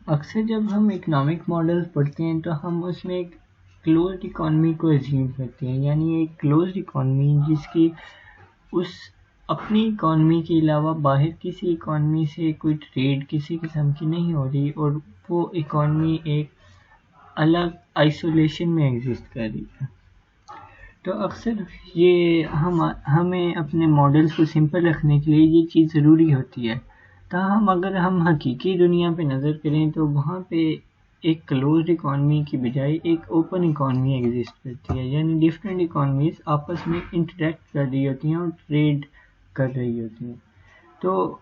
अक्सर जब हम इकोनॉमिक मॉडल पढ़ते हैं तो हम उसमें एक क्लोज्ड इकॉनमी को अज्यूम करते हैं, यानी एक क्लोज्ड इकॉनमी जिसकी उस अपनी इकॉनमी के अलावा बाहर किसी इकॉनमी से कोई ट्रेड किसी किस्म की नहीं हो रही और वो इकॉनमी एक अलग आइसोलेशन में एग्जिस्ट कर रही है। तो अक्सर ये हमें अपने मॉडल्स को सिंपल रखने के लिए ये चीज़ ज़रूरी होती है। ताहम अगर हम हकीकी दुनिया पे नज़र करें तो वहाँ पे एक क्लोज्ड इकॉनमी की बजाय एक ओपन इकॉनमी एग्जिस्ट करती है, यानी डिफरेंट इकॉनमीज आपस में इंटरेक्ट कर रही होती हैं और ट्रेड कर रही होती हैं। तो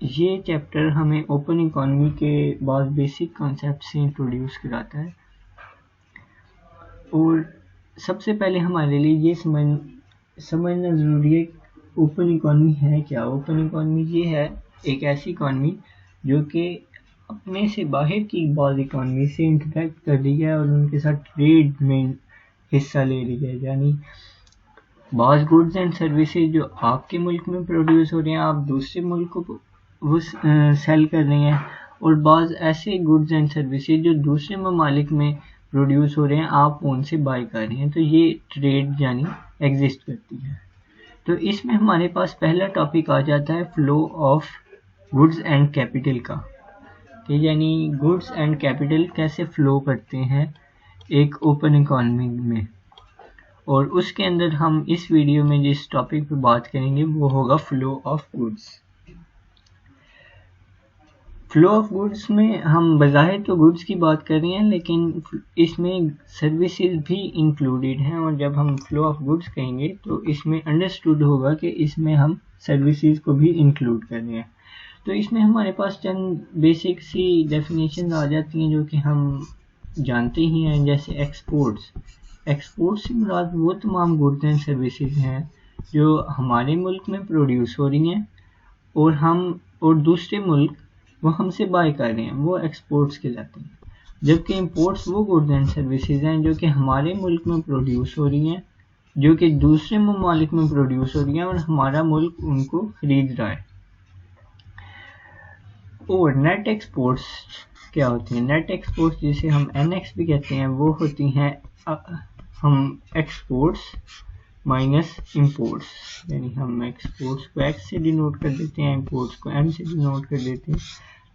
ये चैप्टर हमें ओपन इकॉनमी के बाद बेसिक कॉन्सेप्ट से इंट्रोड्यूस कराता है। और सबसे पहले हमारे लिए ये समझना ज़रूरी है ओपन इकॉनमी है क्या। ओपन इकॉनमी ये है एक ऐसी इकॉनमी जो कि अपने से बाहर की बाद इकॉनमी से इंटरेक्ट कर रही है और उनके साथ ट्रेड में हिस्सा ले रही है, यानी बाज़ गुड्स एंड सर्विसेज जो आपके मुल्क में प्रोड्यूस हो रहे हैं आप दूसरे मुल्क को वो सेल कर रहे हैं, और बाज़ ऐसे गुड्स एंड सर्विसेज जो दूसरे ममालिक में प्रोड्यूस हो रहे हैं आप उनसे बाय कर रहे हैं। तो ये ट्रेड यानी एग्जिस्ट करती है। तो इसमें हमारे पास पहला टॉपिक आ जाता है flow of goods and capital का, कि यानी गुड्स एंड कैपिटल कैसे फ्लो करते हैं एक ओपन इकॉनमी में। और उसके अंदर हम इस वीडियो में जिस टॉपिक पे बात करेंगे वो होगा flow of goods. Flow of goods में हम बज़ाहिर तो गुड्स की बात कर रहे हैं, लेकिन इसमें सर्विसेज भी इंक्लूडेड हैं, और जब हम फ्लो ऑफ गुड्स कहेंगे तो इसमें अंडरस्टूड होगा कि इसमें हम सर्विसेज को भी इंक्लूड कर रहे हैं। तो इसमें हमारे पास चंद बेसिक सी डेफिनेशन आ जाती हैं जो कि हम जानते ही हैं, जैसे एक्सपोर्ट्स से मुराद वो तमाम गुड्स एंड सर्विसेज हैं जो हमारे मुल्क में प्रोड्यूस हो रही हैं और दूसरे मुल्क वो हमसे बाय कर रहे हैं, वो एक्सपोर्ट्स कहलाते हैं। जबकि इंपोर्ट्स वो गुड्स एंड सर्विसेज हैं जो कि हमारे मुल्क में प्रोड्यूस हो रही हैं, जो कि दूसरे ममालिक में प्रोड्यूस हो रही हैं और हमारा मुल्क उनको खरीद रहा है। और नेट एक्सपोर्ट्स क्या होती हैं? नेट एक्सपोर्ट्स जिसे हम NX भी कहते हैं वो होती हैं हम एक्सपोर्ट्स माइनस इंपोर्ट्स, यानी हम एक्सपोर्ट्स को X से डिनोट कर देते हैं, इंपोर्ट्स को M से डिनोट कर देते हैं।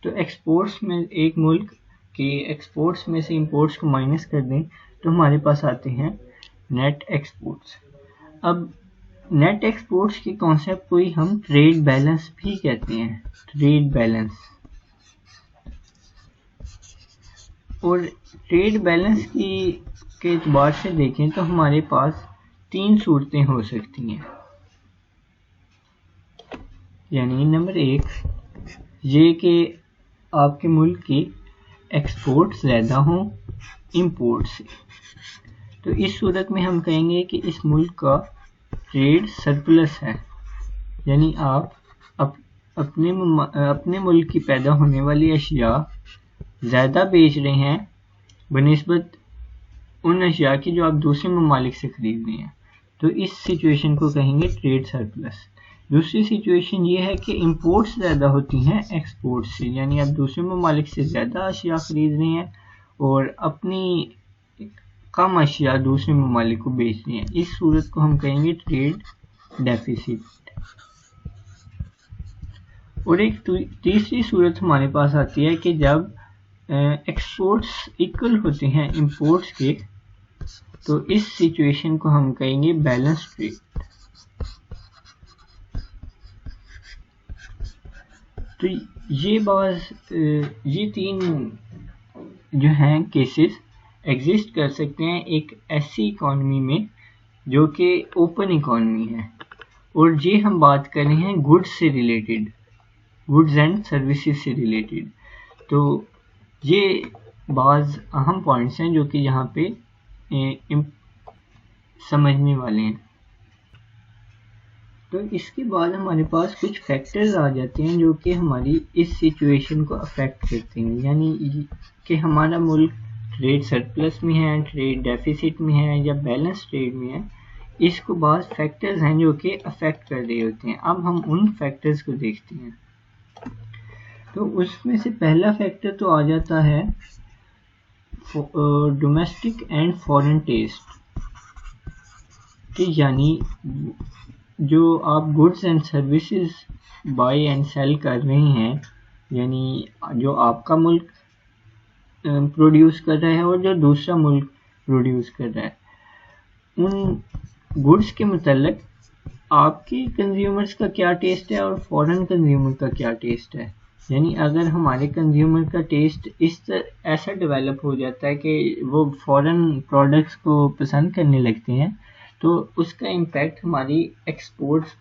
तो एक्सपोर्ट्स में एक मुल्क के एक्सपोर्ट्स में से इंपोर्ट्स को माइनस कर दें तो हमारे पास आते हैं नेट एक्सपोर्ट्स। अब नेट एक्सपोर्ट्स के कॉन्सेप्ट को ही हम ट्रेड बैलेंस भी कहते हैं, ट्रेड बैलेंस। और ट्रेड बैलेंस के एतबार से देखें तो हमारे पास 3 सूरतें हो सकती हैं। यानी नंबर 1 ये कि आपके मुल्क की एक्सपोर्ट ज़्यादा हों इंपोर्ट से, तो इस सूरत में हम कहेंगे कि इस मुल्क का ट्रेड सरप्लस है, यानी आप अपने मुल्क की पैदा होने वाली अशिया ज़्यादा बेच रहे हैं बनिस्बत उन अशिया की जो आप दूसरे ममालिक से खरीद रहे हैं। तो इस सिचुएशन को कहेंगे ट्रेड सरप्लस। दूसरी सिचुएशन ये है कि इंपोर्ट्स ज़्यादा होती हैं एक्सपोर्ट से, यानी आप दूसरे ममालिक से ज़्यादा अशिया खरीद रहे हैं और अपनी कम अशिया दूसरे ममालिक को बेच रहे हैं। इस सूरत को हम कहेंगे ट्रेड डेफिसिट। और एक तीसरी सूरत हमारे पास आती है कि जब एक्सपोर्ट्स इक्वल होते हैं इंपोर्ट्स के, तो इस सिचुएशन को हम कहेंगे बैलेंस ट्रेड। तो ये 3 जो हैं केसेस एग्जिस्ट कर सकते हैं एक ऐसी इकॉनमी में जो कि ओपन इकॉनमी है। और ये हम बात कर रहे हैं गुड्स से रिलेटेड, गुड्स एंड सर्विसेज से रिलेटेड। तो ये बाज़ अहम पॉइंट्स हैं जो कि यहाँ पे समझने वाले हैं। तो इसके बाद हमारे पास कुछ फैक्टर्स आ जाते हैं जो कि हमारी इस सिचुएशन को अफेक्ट करते हैं, यानी कि हमारा मुल्क ट्रेड सरप्लस में है, ट्रेड डेफिसिट में है या बैलेंस ट्रेड में है। इसको बाद फैक्टर्स हैं जो कि अफेक्ट कर रहे होते हैं। अब हम उन फैक्टर्स को देखते हैं। तो उसमें से पहला फैक्टर तो आ जाता है डोमेस्टिक एंड फॉरेन टेस्ट, कि यानी जो आप goods and services buy and sell कर रहे हैं, यानी जो आपका मुल्क प्रोड्यूस कर रहा है और जो दूसरा मुल्क प्रोड्यूस कर रहा है, उन गुड्स के मतलब आपके कंज्यूमर्स का क्या टेस्ट है और फॉरेन कंज्यूमर का क्या टेस्ट है। यानी अगर हमारे कंज्यूमर का टेस्ट ऐसा डेवलप हो जाता है कि वो फॉरेन प्रोडक्ट्स को पसंद करने लगते हैं, तो उसका इम्पैक्ट हमारी एक्सपोर्ट्स,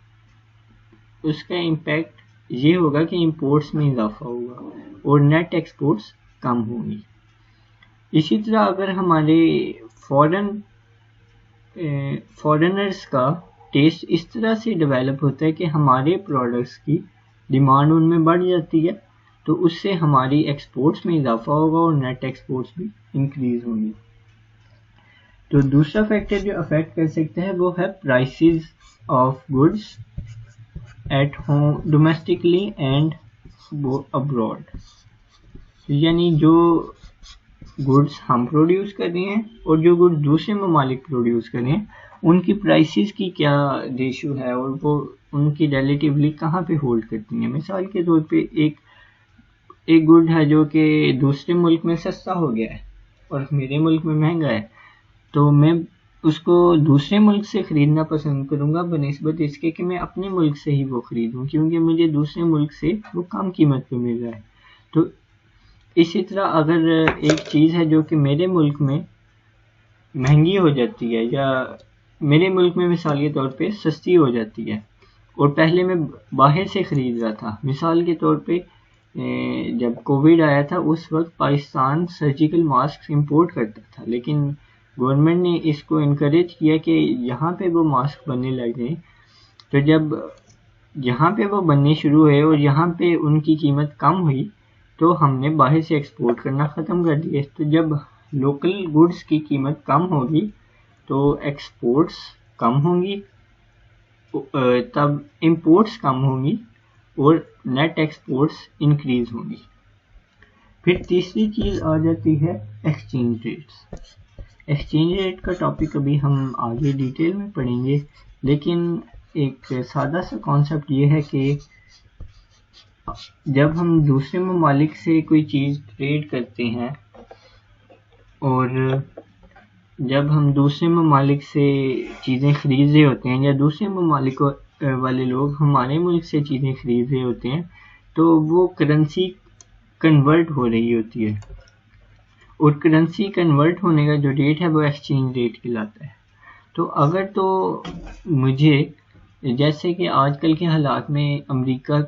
उसका इम्पैक्ट ये होगा कि इंपोर्ट्स में इजाफा होगा और नेट एक्सपोर्ट्स कम होंगी। इसी तरह अगर हमारे फॉरेनर्स का टेस्ट इस तरह से डेवलप होता है कि हमारे प्रोडक्ट्स की डिमांड उनमें बढ़ जाती है, तो उससे हमारी एक्सपोर्ट्स में इजाफा होगा और नेट एक्सपोर्ट्स भी इंक्रीज होंगी। तो दूसरा फैक्टर जो अफेक्ट कर सकता है वो है prices of goods at home domestically and abroad. यानी जो गुड्स हम प्रोड्यूस कर रहे हैं और जो गुड्स दूसरे ममालिक प्रोड्यूस कर रहे हैं, उनकी प्राइसेस की क्या रेशियो है और वो उनकी रिलेटिवली कहाँ पे होल्ड करती हैं। मिसाल के तौर पे एक गुड है जो कि दूसरे मुल्क में सस्ता हो गया है और मेरे मुल्क में महंगा है, तो मैं उसको दूसरे मुल्क से ख़रीदना पसंद करूँगा बनिस्बत इसके कि मैं अपने मुल्क से ही वो ख़रीदूँ, क्योंकि मुझे दूसरे मुल्क से वो कम कीमत पे मिल रहा है। तो इसी तरह अगर एक चीज़ है जो कि मेरे मुल्क में महंगी हो जाती है या मेरे मुल्क में मिसाल के तौर पे सस्ती हो जाती है और पहले मैं बाहर से ख़रीद रहा था, मिसाल के तौर पे जब कोविड आया था उस वक्त पाकिस्तान सर्जिकल मास्क इंपोर्ट करता था, लेकिन गवर्नमेंट ने इसको इनकरेज किया कि यहाँ पे वो मास्क बनने लगे। तो जब यहाँ पे वो बनने शुरू हुए और यहाँ पे उनकी कीमत कम हुई, तो हमने बाहर से एक्सपोर्ट करना ख़त्म कर दिया। तो जब लोकल गुड्स की कीमत कम होगी तो एक्सपोर्ट्स कम होंगी, तब इंपोर्ट्स कम होंगी और नेट एक्सपोर्ट्स इंक्रीज होंगी। फिर तीसरी चीज़ आ जाती है एक्सचेंज रेट्स। एक्सचेंज रेट का टॉपिक अभी हम आगे डिटेल में पढ़ेंगे, लेकिन एक सादा सा कॉन्सेप्ट ये है कि जब हम दूसरे ममालिक से कोई चीज़ ट्रेड करते हैं और जब हम दूसरे ममालिक से चीज़ें ख़रीद रहे होते हैं या दूसरे ममालिक वाले लोग हमारे मुल्क से चीज़ें ख़रीद रहे होते हैं, तो वो करेंसी कन्वर्ट हो रही होती है और करेंसी कन्वर्ट होने का जो रेट है वो एक्सचेंज रेट कहलाता है। तो अगर तो मुझे, जैसे कि आजकल के हालात में अमेरिका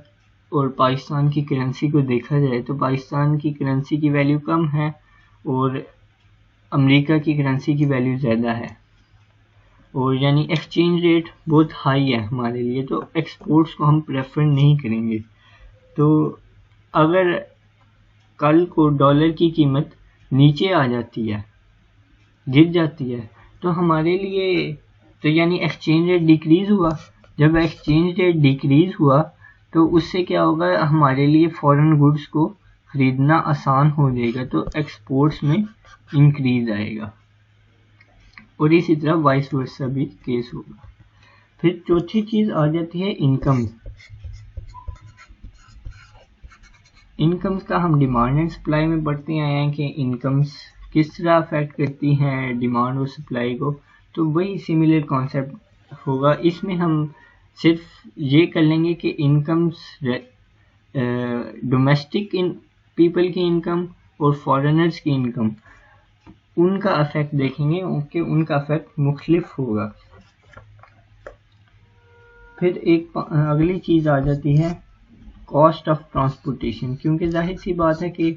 और पाकिस्तान की करेंसी को देखा जाए तो पाकिस्तान की करेंसी की वैल्यू कम है और अमेरिका की करेंसी की वैल्यू ज़्यादा है, और यानी एक्सचेंज रेट बहुत हाई है हमारे लिए, तो एक्सपोर्ट्स को हम प्रेफर नहीं करेंगे। तो अगर कल को डॉलर की कीमत नीचे आ जाती है, गिर जाती है, तो हमारे लिए तो यानी एक्सचेंज रेट डिक्रीज़ हुआ। जब एक्सचेंज रेट डिक्रीज़ हुआ तो उससे क्या होगा, हमारे लिए फॉरेन गुड्स को ख़रीदना आसान हो जाएगा, तो एक्सपोर्ट्स में इंक्रीज आएगा और इसी तरह वाइस वर्सा भी केस होगा। फिर चौथी चीज़ आ जाती है इनकम। इनकम्स का हम डिमांड एंड सप्लाई में पढ़ते आए हैं कि इनकम्स किस तरह अफेक्ट करती हैं डिमांड और सप्लाई को, तो वही सिमिलर कॉन्सेप्ट होगा। इसमें हम सिर्फ ये कर लेंगे कि इनकम्स डोमेस्टिक पीपल की इनकम और फॉरेनर्स की इनकम, उनका अफेक्ट देखेंगे कि उनका अफेक्ट मुख्तलिफ होगा। फिर एक अगली चीज़ आ जाती है कॉस्ट ऑफ ट्रांसपोर्टेशन, क्योंकि जाहिर सी बात है कि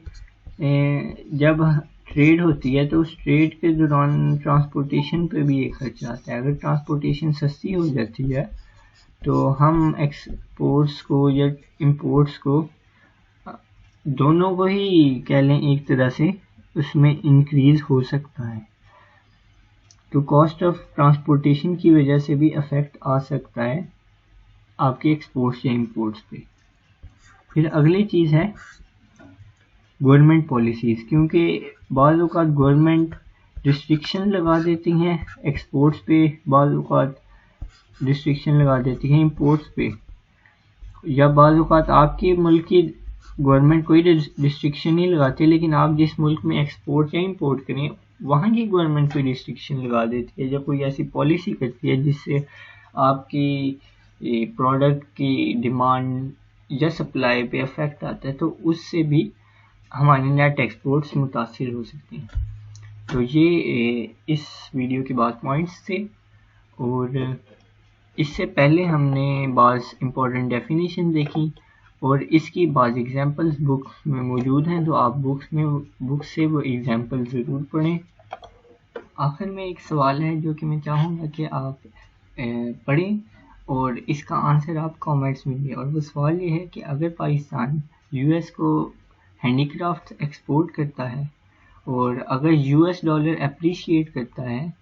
जब ट्रेड होती है तो उस ट्रेड के दौरान ट्रांसपोर्टेशन पे भी एक खर्चा आता है। अगर ट्रांसपोर्टेशन सस्ती हो जाती है तो हम एक्सपोर्ट्स को या इंपोर्ट्स को दोनों को ही कह लें एक तरह से, उसमें इंक्रीज हो सकता है। तो कॉस्ट ऑफ ट्रांसपोर्टेशन की वजह से भी अफेक्ट आ सकता है आपके एक्सपोर्ट्स या इंपोर्ट्स पे। फिर अगली चीज़ है गवर्नमेंट पॉलिसीज़, क्योंकि बाज़ औक़ात गवर्नमेंट रिस्ट्रिक्शन लगा देती हैं एक्सपोर्ट्स पे, बाज़ औक़ात रिस्ट्रिक्शन लगा देती हैं इंपोर्ट्स पे, या बाज़ औक़ात आपके मुल्क की गवर्नमेंट कोई रिस्ट्रिक्शन नहीं लगाती, लेकिन आप जिस मुल्क में एक्सपोर्ट या इंपोर्ट करें वहाँ की गवर्नमेंट कोई रिस्ट्रिक्शन लगा देती है या कोई ऐसी पॉलिसी करती है जिससे आपकी प्रोडक्ट की डिमांड या सप्लाई पे अफेक्ट आता है, तो उससे भी हमारे नेट एक्सपोर्ट्स मुतासिर हो सकती हैं। तो ये इस वीडियो के बाद पॉइंट्स थे, और इससे पहले हमने बाज़ इम्पोर्टेंट डेफिनेशन देखी और इसकी बाज़ एग्जांपल्स बुक्स में मौजूद हैं, तो आप बुक से वो एग्जांपल ज़रूर पढ़ें। आखिर में एक सवाल है जो कि मैं चाहूँगा कि आप पढ़ें और इसका आंसर आप कमेंट्स में दें, और वो सवाल ये है कि अगर पाकिस्तान यूएस को हैंडीक्राफ्ट एक्सपोर्ट करता है और अगर यूएस डॉलर अप्रिशिएट करता है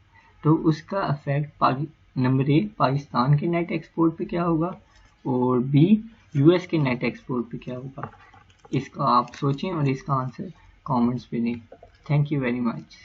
तो उसका अफेक्ट नंबर ए पाकिस्तान के नेट एक्सपोर्ट पे क्या होगा और बी यूएस के नेट एक्सपोर्ट पे क्या होगा। इसका आप सोचें और इसका आंसर कमेंट्स पे दें। Thank you very much.